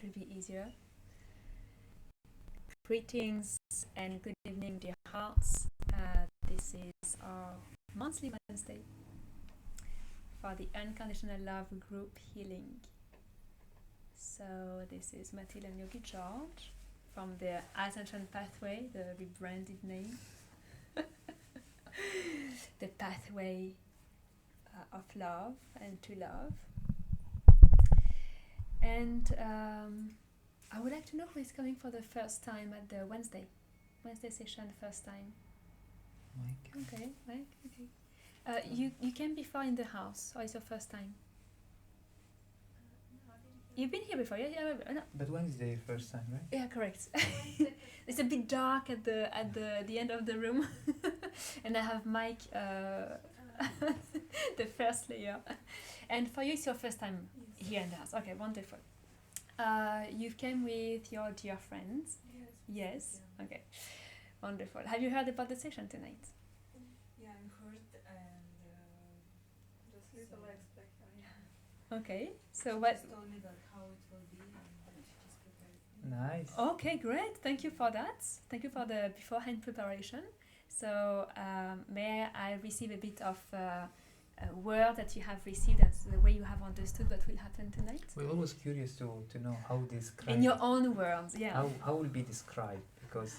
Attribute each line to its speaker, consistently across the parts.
Speaker 1: will be easier. Greetings and good evening, dear hearts. This is our monthly Wednesday for the Unconditional Love Group Healing. So this is Mathilde and Yogi George from the Ascension Pathway, the rebranded name. The pathway of love and to love. And I would like to know who is coming for the first time at the Wednesday session, first time.
Speaker 2: Mike.
Speaker 1: Okay, Mike. Okay. You came before in the house, or it's your first time? You've been here before, yeah. No.
Speaker 2: But Wednesday first time, right?
Speaker 1: Yeah, correct. It's a bit dark at the end of the room, and I have Mike, the first layer. And for you, it's your first time here in the house. Okay, wonderful. You came with your dear friends. Yes.
Speaker 3: Yeah.
Speaker 1: Okay, wonderful. Have you heard about the session tonight?
Speaker 3: Yeah, I heard and just little expected. Yeah.
Speaker 1: Okay. So what?
Speaker 3: Just told me that how it will be and that she just prepared.
Speaker 2: Nice.
Speaker 1: Okay, great. Thank you for that. Thank you for the beforehand preparation. So may I receive a bit of a word that you have received, that's the way you have understood what will happen tonight?
Speaker 2: We're always curious to know how described.
Speaker 1: In your own words, yeah.
Speaker 2: How will be described, because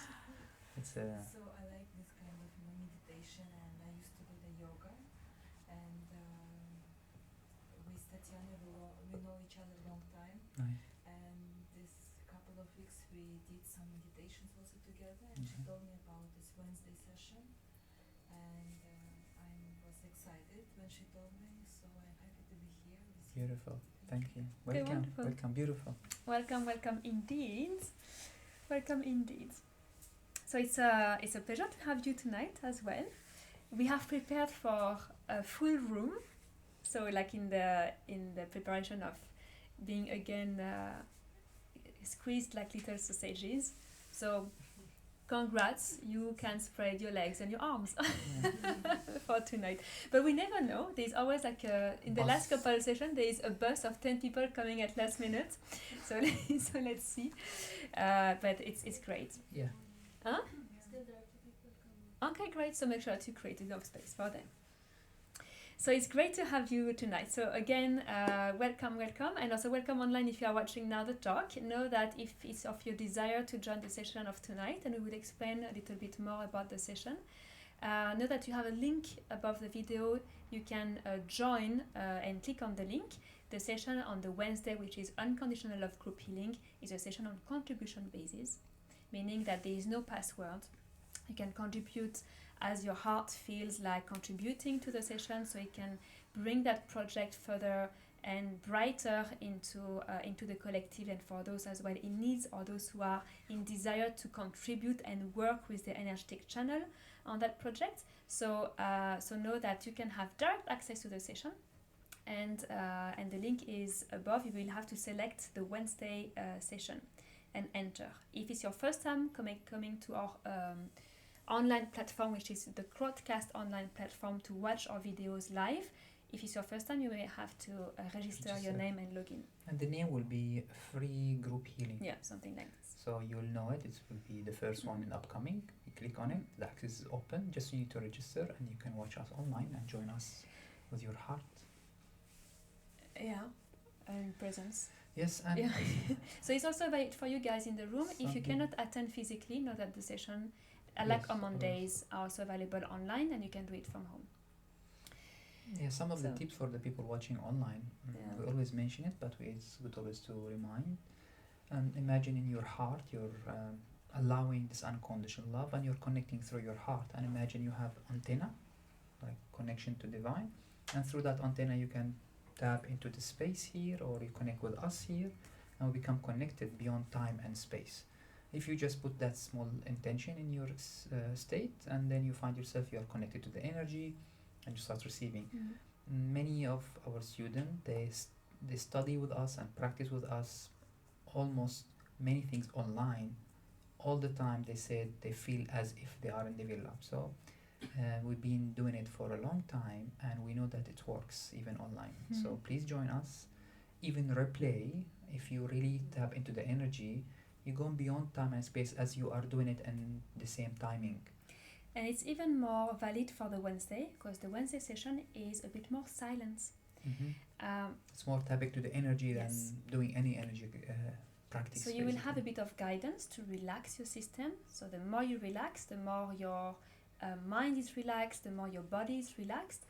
Speaker 2: it's a.
Speaker 3: So I like this kind of meditation, and I used to do the yoga, and with Tatiana we know each other a long time,
Speaker 2: Nice.
Speaker 3: and this couple of weeks we did some meditations also together, and she told me about this Wednesday session, and I was excited when she told me, so I'm happy to be here with you.
Speaker 2: Beautiful. Thank you.
Speaker 1: Okay,
Speaker 2: Welcome.
Speaker 1: wonderful.
Speaker 2: Welcome. Beautiful.
Speaker 1: Welcome indeed. Welcome indeed. So it's a pleasure to have you tonight as well. We have prepared for a full room, so like in the preparation of being again squeezed like little sausages. So congrats, you can spread your legs and your arms for tonight. But we never know. There's always like in the last couple of sessions, there is a bus of 10 people coming at last minute. So let's see. But it's great.
Speaker 2: Yeah.
Speaker 1: Huh?
Speaker 3: Still there are 2 people coming.
Speaker 1: Okay, great. So make sure to create enough space for them. So it's great to have you tonight. So again, welcome, and also welcome online if you are watching now the talk. Know that if it's of your desire to join the session of tonight, and we will explain a little bit more about the session, know that you have a link above the video. You can join and click on the link. The session on the Wednesday, which is Unconditional Love Group Healing, is a session on contribution basis, meaning that there is no password. You can contribute as your heart feels like contributing to the session, so it can bring that project further and brighter into the collective, and for those as well in needs or those who are in desire to contribute and work with the energetic channel on that project. So know that you can have direct access to the session, and the link is above. You will have to select the Wednesday session and enter. If it's your first time coming to our online platform, which is the Crowdcast online platform to watch our videos live. If it's your first time, you may have to register your name and login.
Speaker 2: And the name will be Free Group Healing.
Speaker 1: Yeah, something like this.
Speaker 2: So you'll know it. It will be the first one in upcoming. You click on it. The access is open. Just you need to register, and you can watch us online and join us with your heart.
Speaker 1: Yeah, and presence.
Speaker 2: Yes, and
Speaker 1: yeah. So it's also valid for you guys in the room. If you cannot attend physically, know that the session, like on Mondays, are also available online, and you can do it from home.
Speaker 2: Yeah, some of the tips for the people watching online, we always mention it, but it's good always to remind. Imagine in your heart, you're allowing this unconditional love, and you're connecting through your heart. And imagine you have antenna, like connection to divine, and through that antenna you can tap into the space here, or you connect with us here, and we become connected beyond time and space. If you just put that small intention in your state, and then you find yourself you are connected to the energy, and you start receiving. Many of our students, they study with us and practice with us almost many things online. All the time they said they feel as if they are in the villa. So we've been doing it for a long time, and we know that it works even online. So please join us. Even replay, if you really tap into the energy, you go beyond time and space as you are doing it in the same timing.
Speaker 1: And it's even more valid for the Wednesday, because the Wednesday session is a bit more silence.
Speaker 2: It's more tapping to the energy
Speaker 1: Yes.
Speaker 2: than doing any energy practice.
Speaker 1: So you will have a bit of guidance to relax your system. So the more you relax, the more your mind is relaxed, the more your body is relaxed.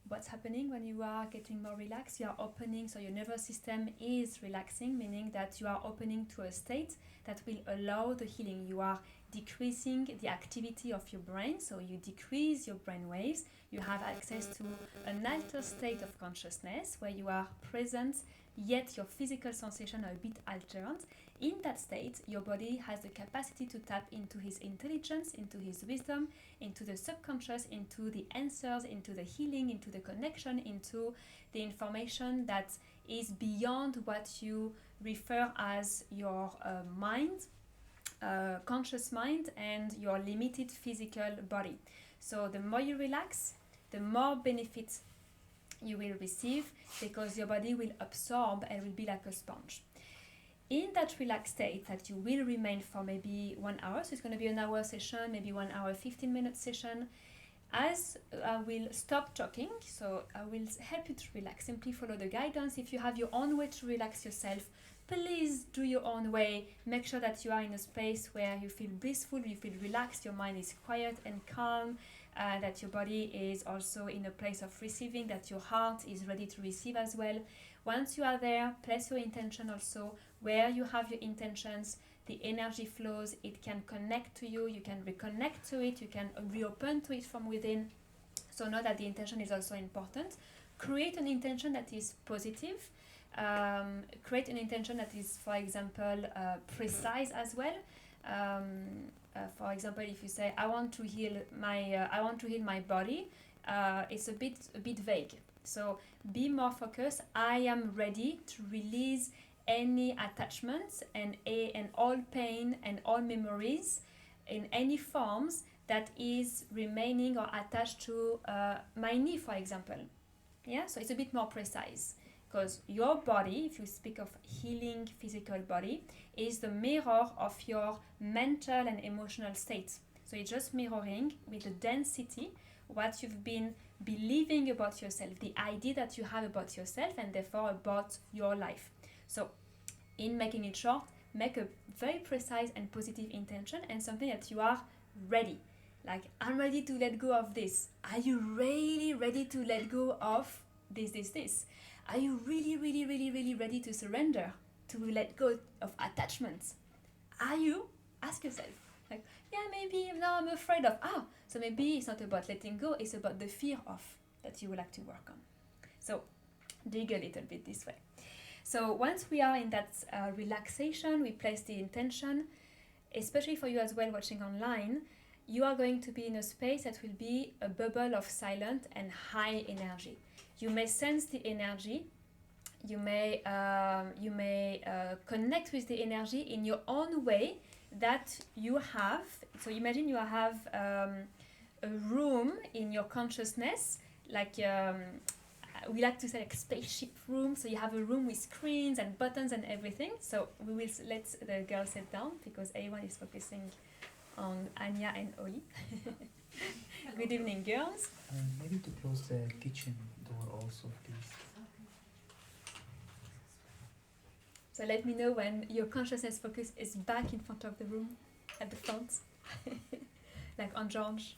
Speaker 1: What's happening when you are getting more relaxed? You are opening, so your nervous system is relaxing, meaning that you are opening to a state that will allow the healing. You are decreasing the activity of your brain, so you decrease your brain waves. You have access to an altered state of consciousness where you are present, yet your physical sensations are a bit altered. In that state, your body has the capacity to tap into his intelligence, into his wisdom, into the subconscious, into the answers, into the healing, into the connection, into the information that is beyond what you refer as your mind, conscious mind, and your limited physical body. So the more you relax, the more benefits you will receive, because your body will absorb and will be like a sponge. In that relaxed state that you will remain for maybe 1 hour, so it's going to be an hour session, maybe 1 hour 15-minute session. As I will stop talking, so I will help you to relax. Simply follow the guidance. If you have your own way to relax yourself, please do your own way. Make sure that you are in a space where you feel blissful, you feel relaxed, your mind is quiet and calm, that your body is also in a place of receiving, that your heart is ready to receive as well. Once you are there, place your intention also. Where you have your intentions, the energy flows, it can connect to you, you can reconnect to it, you can reopen to it from within. So know that the intention is also important. Create an intention that is positive. Create an intention that is, for example, precise as well. For example, if you say, I want to heal my body, it's a bit vague. So be more focused. I am ready to release any attachments and all pain and all memories in any forms that is remaining or attached to my knee, for example. Yeah, so it's a bit more precise, because your body, if you speak of healing physical body, is the mirror of your mental and emotional state. So it's just mirroring with the density what you've been believing about yourself, the idea that you have about yourself and therefore about your life. So in making it short, make a very precise and positive intention and something that you are ready. Like, I'm ready to let go of this. Are you really ready to let go of this? Are you really ready to surrender, to let go of attachments? Are you? Ask yourself. Like, yeah, maybe now I'm afraid of. So maybe it's not about letting go, it's about the fear of that you would like to work on. So dig a little bit this way. So once we are in that relaxation, we place the intention, especially for you as well watching online, you are going to be in a space that will be a bubble of silent and high energy. You may sense the energy, you may connect with the energy in your own way that you have. So imagine you have a room in your consciousness, like we like to say like spaceship room. So you have a room with screens and buttons and everything. So we will let the girls sit down because everyone is focusing on Anya and Oli. Good evening, girls.
Speaker 2: Maybe to close the kitchen door also, please.
Speaker 1: So let me know when your consciousness focus is back in front of the room, at the front, like on George.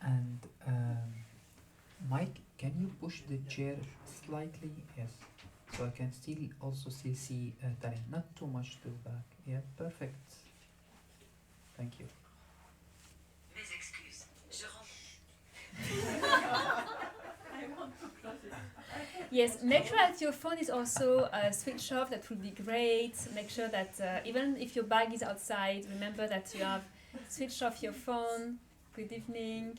Speaker 2: And Mike, can you push the chair slightly? Yes. So I can still see Tani. Not too much to the back. Yeah, perfect. Thank you.
Speaker 4: Mes excuses. Je
Speaker 1: Yes, make sure that your phone is also switched off. That would be great. Make sure that even if your bag is outside, remember that you have switched off your phone. Good evening.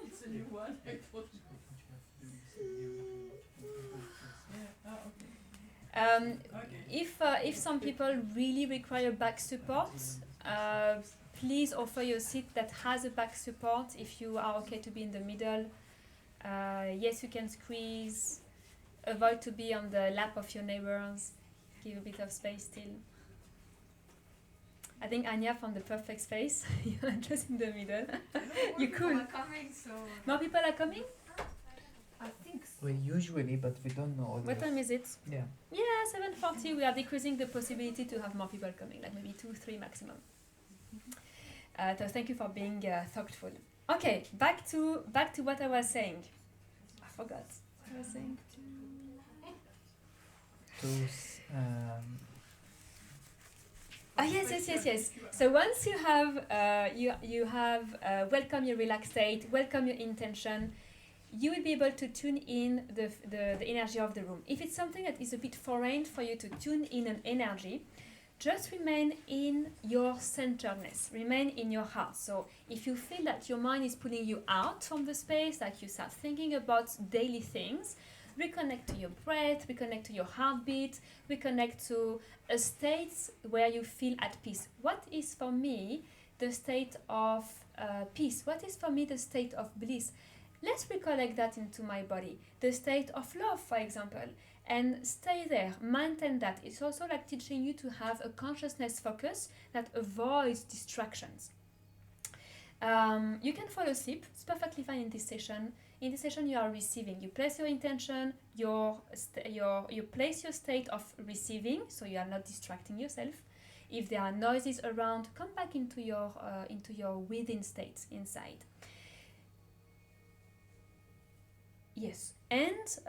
Speaker 3: It's a new one. I told you.
Speaker 1: If some people really require back support, please offer your seat that has a back support if you are okay to be in the middle. Yes, you can squeeze avoid to be on the lap of your neighbors. Give a bit of space still. I think Anya found the perfect space. You're just in the middle. You cool.
Speaker 3: More people are coming, so
Speaker 1: More people are coming?
Speaker 3: I think so.
Speaker 2: Well, usually, but we don't know.
Speaker 1: What time is it?
Speaker 2: Yeah.
Speaker 1: Yeah, 7:40. We are decreasing the possibility to have more people coming, like maybe 2-3 maximum. So thank you for being thoughtful. Okay, back to what I was saying. I forgot what I was saying. Yes. So once you have welcome your relaxed state, welcome your intention, you will be able to tune in the energy of the room. If it's something that is a bit foreign for you to tune in an energy, just remain in your centeredness, remain in your heart. So if you feel that your mind is pulling you out from the space, that you start thinking about daily things, reconnect to your breath, reconnect to your heartbeat, reconnect to a state where you feel at peace. What is for me the state of peace? What is for me the state of bliss? Let's recollect that into my body. The state of love, for example, and stay there, maintain that. It's also like teaching you to have a consciousness focus that avoids distractions. You can fall asleep. It's perfectly fine in this session. In this session, you are receiving. You place your intention. You place your state of receiving, so you are not distracting yourself. If there are noises around, come back into your within state inside. Yes, and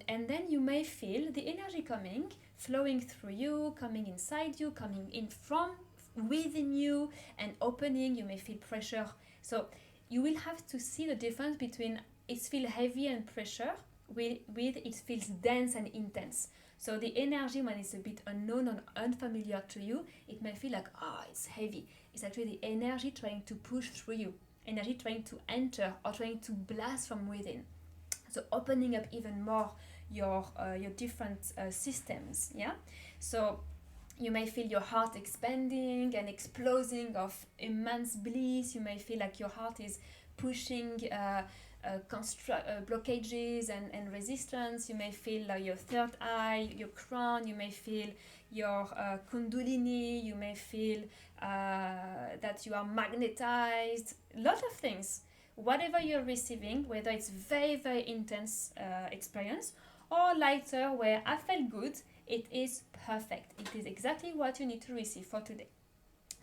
Speaker 1: then you may feel the energy coming, flowing through you, coming inside you, coming in from within you, and opening. You may feel pressure. So you will have to see the difference between it feels heavy and pressure with it feels dense and intense. So the energy, when it's a bit unknown or unfamiliar to you, it may feel like, it's heavy. It's actually the energy trying to push through you, energy trying to enter or trying to blast from within. So opening up even more your different systems, yeah? So you may feel your heart expanding and exploding of immense bliss. You may feel like your heart is pushing blockages and resistance. You may feel your third eye, your crown. You may feel your kundalini. You may feel that you are magnetized. A lot of things. Whatever you're receiving, whether it's very, very intense experience or lighter where I felt good, it is perfect. It is exactly what you need to receive for today.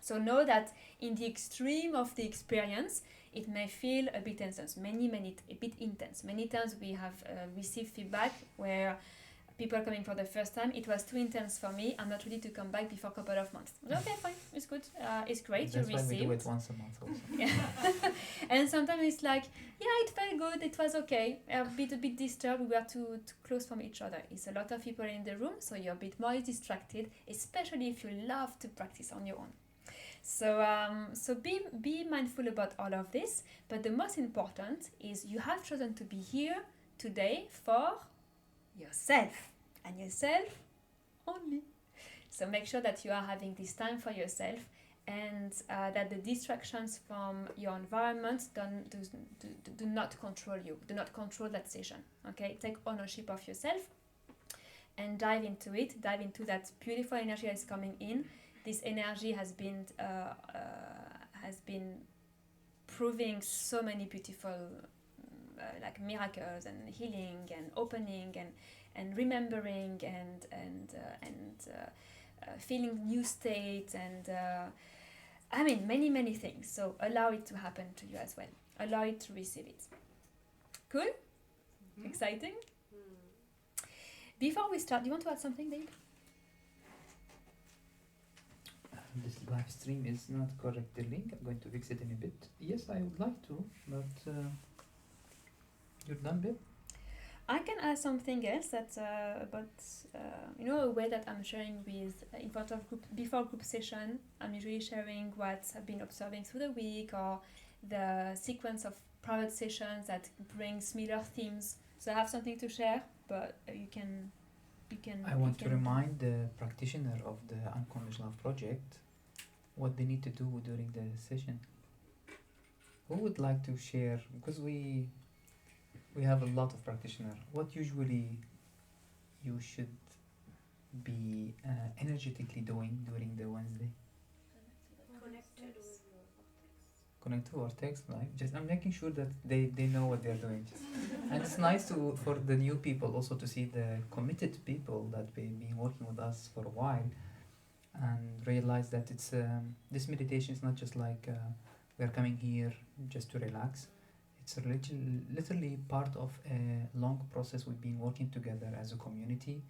Speaker 1: So know that in the extreme of the experience, it may feel a bit intense, a bit intense. Many times we have received feedback where people are coming for the first time. It was too intense for me. I'm not ready to come back before a couple of months. Okay, fine. It's good. It's great.
Speaker 2: That's
Speaker 1: you
Speaker 2: why
Speaker 1: received.
Speaker 2: we do it once a month also.
Speaker 1: Yeah. And sometimes it's like, it felt good. It was okay. A bit disturbed. We were too close from each other. It's a lot of people in the room, so you're a bit more distracted, especially if you love to practice on your own. So be mindful about all of this. But the most important is you have chosen to be here today for yourself and yourself only. So make sure that you are having this time for yourself and that the distractions from your environment do not control you, do not control that session. Okay, take ownership of yourself and dive into it, dive into that beautiful energy that is coming in. This energy has been proving so many beautiful like miracles and healing and opening and remembering and feeling new states and many things. So allow it to happen to you as well. Allow it to receive it. Cool? Mm-hmm. Exciting? Before we start, do you want to add something, Dave?
Speaker 2: This live stream is not correct, the link. I'm going to fix it in a bit. Yes, I would like to, but you're done, babe?
Speaker 1: I can add something else that about a way that I'm sharing with in front of group before group session. I'm usually sharing what I've been observing through the week or the sequence of private sessions that bring similar themes. So I have something to share, but you can.
Speaker 2: I want to remind the practitioner of the Unconditional project what they need to do during the session. Who would like to share? Because we have a lot of practitioners. What usually you should be energetically doing during the Wednesday?
Speaker 5: Connected with your vortex.
Speaker 2: Connect to Vortex Live. Just I'm making sure that they know what they're doing. And it's nice to for the new people also to see the committed people that they've been working with us for a while, and realize that it's this meditation is not just like we're coming here just to relax. It's literally part of a long process we've been working together as a community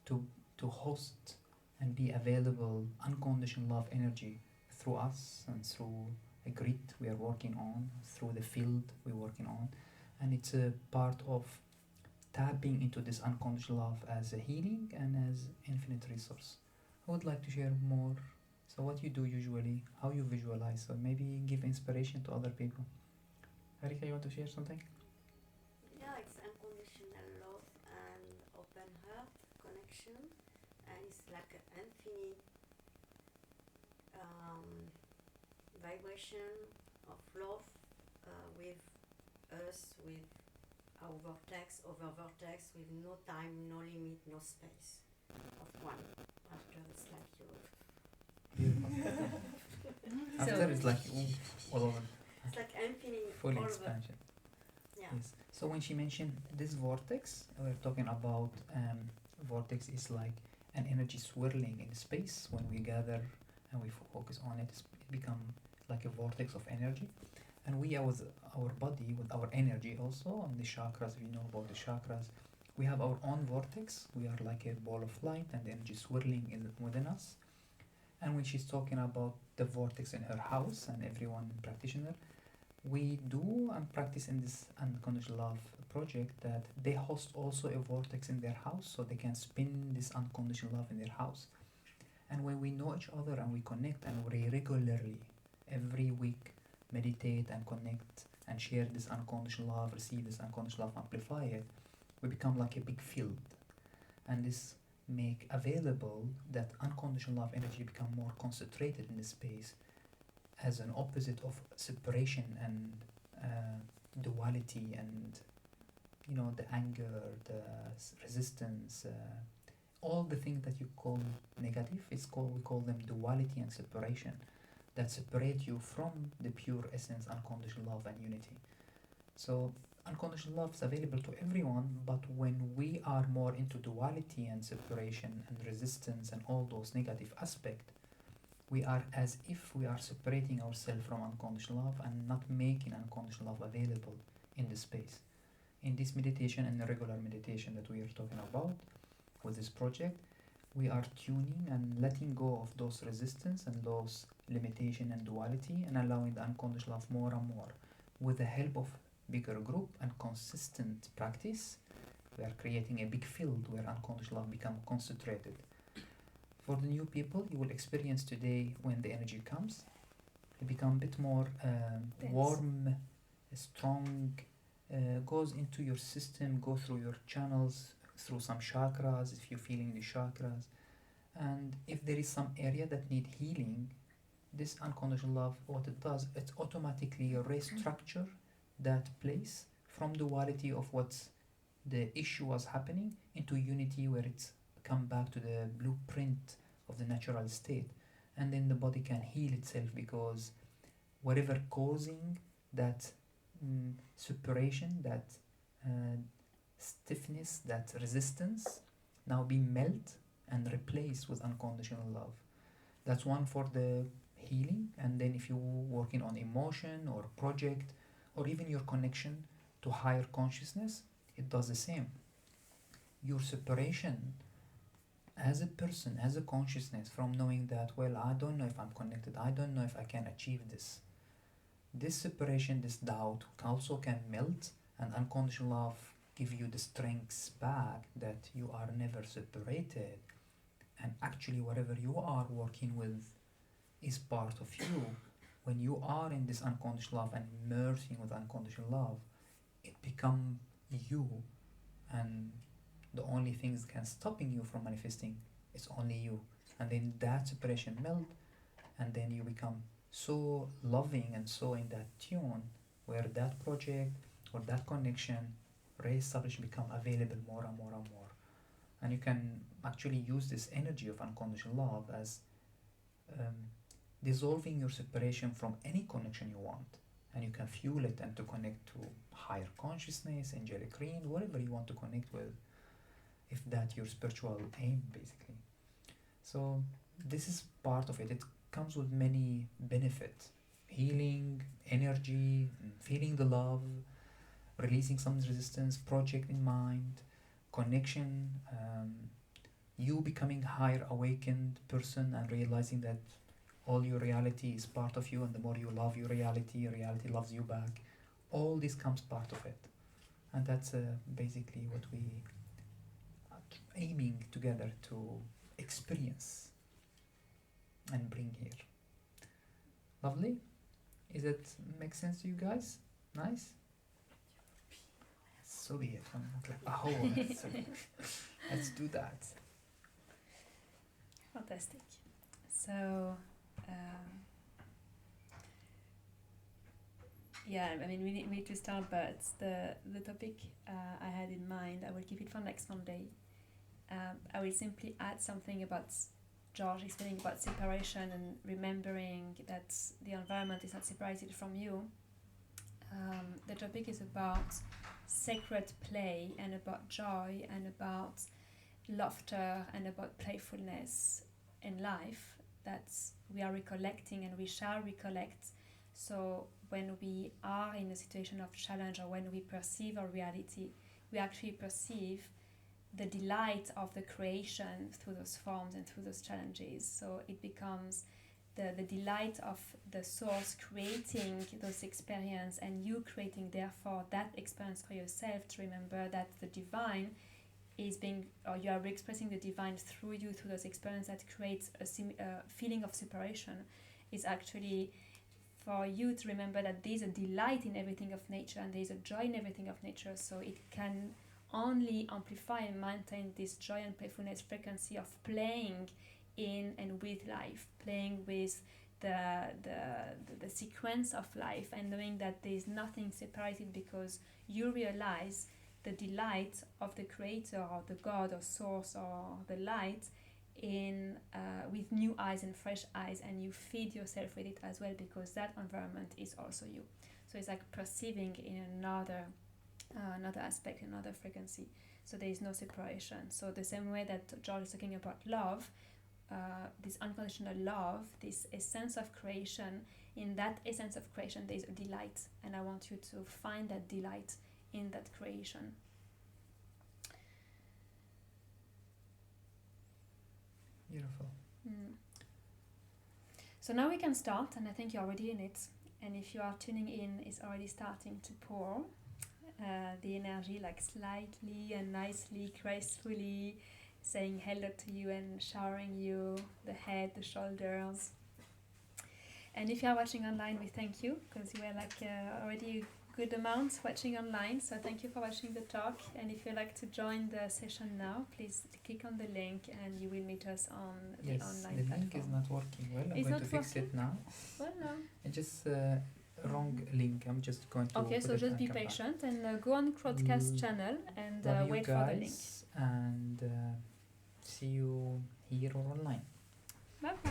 Speaker 2: to host and be available unconditional love energy through us and through a grid we are working on, through the field we're working on, and it's a part of tapping into this unconditional love as a healing and as infinite resource. I would like to share more. So what you do usually, how you visualize, so maybe give inspiration to other people. Erika, you want to share something?
Speaker 5: Yeah, it's unconditional love and open heart connection, and it's like an infinite vibration of love with us, with our vortex, over vortex, with no time, no limit, no space of one. After it's like you.
Speaker 2: After it's like all over.
Speaker 5: It's like infinite.
Speaker 2: Full
Speaker 5: all
Speaker 2: expansion.
Speaker 5: Yeah.
Speaker 2: Yes. So when she mentioned this vortex, we're talking about vortex is like an energy swirling in space. When we gather and we focus on it, it become like a vortex of energy. And we are with our body, with our energy also, on the chakras, if you know about the chakras, we have our own vortex. We are like a ball of light and the energy swirling within us. And when she's talking about the vortex in her house and everyone practitioner, we do and practice in this unconditional love project that they host also a vortex in their house so they can spin this unconditional love in their house. And when we know each other and we connect and we regularly, every week, meditate and connect and share this unconditional love, receive this unconditional love, amplify it, we become like a big field. And this make available that unconditional love energy become more concentrated in the space as an opposite of separation and duality and the anger, the resistance, all the things that you call negative. We call them duality and separation that separate you from the pure essence unconditional love and unity. So unconditional love is available to everyone, but when we are more into duality and separation and resistance and all those negative aspects, we are as if we are separating ourselves from unconditional love and not making unconditional love available in the space. In this meditation and the regular meditation that we are talking about with this project, we are tuning and letting go of those resistance and those limitation and duality and allowing the unconditional love more and more. With the help of bigger group and consistent practice, we are creating a big field where unconditional love become concentrated. For the new people, you will experience today when the energy comes, it become a bit more warm, strong, goes into your system, go through your channels, through some chakras, if you're feeling the chakras. And if there is some area that need healing, this unconditional love, what it does, it automatically restructure that place from duality of what's the issue was happening into unity where it's come back to the blueprint of the natural state, and then the body can heal itself because whatever causing that separation, that stiffness, that resistance now be melt and replaced with unconditional love. That's one for the healing. And then if you're working on emotion or project or even your connection to higher consciousness, it does the same. Your separation as a person, as a consciousness, from knowing that, well, I don't know if I'm connected, I don't know if I can achieve this. This separation, this doubt also can melt, and unconditional love give you the strength back that you are never separated, and actually whatever you are working with is part of you. When you are in this unconditional love and merging with unconditional love, it become you, and the only things can stopping you from manifesting is only you. And then that separation melt, and then you become so loving and so in that tune where that project or that connection re-establish become available more and more and more. And you can actually use this energy of unconditional love as dissolving your separation from any connection you want, and you can fuel it and to connect to higher consciousness, angelic realm, whatever you want to connect with, if that's your spiritual aim, basically. So this is part of it. It comes with many benefits: healing, energy, feeling the love, releasing some resistance, project in mind, connection, you becoming higher awakened person and realizing that all your reality is part of you, and the more you love your reality loves you back. All this comes part of it, and that's basically what we are aiming together to experience and bring here. Lovely? Is it make sense to you guys? Nice? So be it. Let's do that.
Speaker 1: Fantastic. So, yeah, I mean, we need to start, but the topic I had in mind, I will keep it for next Monday. I will simply add something about George explaining about separation and remembering that the environment is not separated from you. The topic is about sacred play and about joy and about laughter and about playfulness in life that we are recollecting and we shall recollect. So when we are in a situation of challenge or when we perceive our reality, we actually perceive the delight of the creation through those forms and through those challenges. So it becomes the delight of the source creating those experiences and you creating therefore that experience for yourself, to remember that the divine is being, or you are expressing the divine through you, through those experiences that creates a feeling of separation. Is actually for you to remember that there is a delight in everything of nature and there is a joy in everything of nature, so it can only amplify and maintain this joy and playfulness frequency of playing in and with life, playing with the sequence of life, and knowing that there is nothing separated, because you realize the delight of the creator or the God or source or the light in with new eyes and fresh eyes, and you feed yourself with it as well, because that environment is also you. So it's like perceiving in another aspect, another frequency. So there is no separation. So the same way that George is talking about love, this unconditional love, this essence of creation, in that essence of creation there is a delight, and I want you to find that delight in that creation.
Speaker 2: Beautiful.
Speaker 1: So now we can start, and I think you're already in it, and if you are tuning in, it's already starting to pour the energy, like slightly and nicely, gracefully saying hello to you and showering you the head, the shoulders. And if you are watching online, we thank you, because you were like already a good amount watching online, so thank you for watching the talk. And if you'd like to join the session now, please click on the link and you will meet us on the online platform.
Speaker 2: The link is not working well. I'm going to fix it now.
Speaker 1: Well, no.
Speaker 2: It's just wrong link. I'm just going to
Speaker 1: okay, so just be patient and go on Crowdcast channel and wait for the link.
Speaker 2: And see you here or online.
Speaker 1: Bye bye.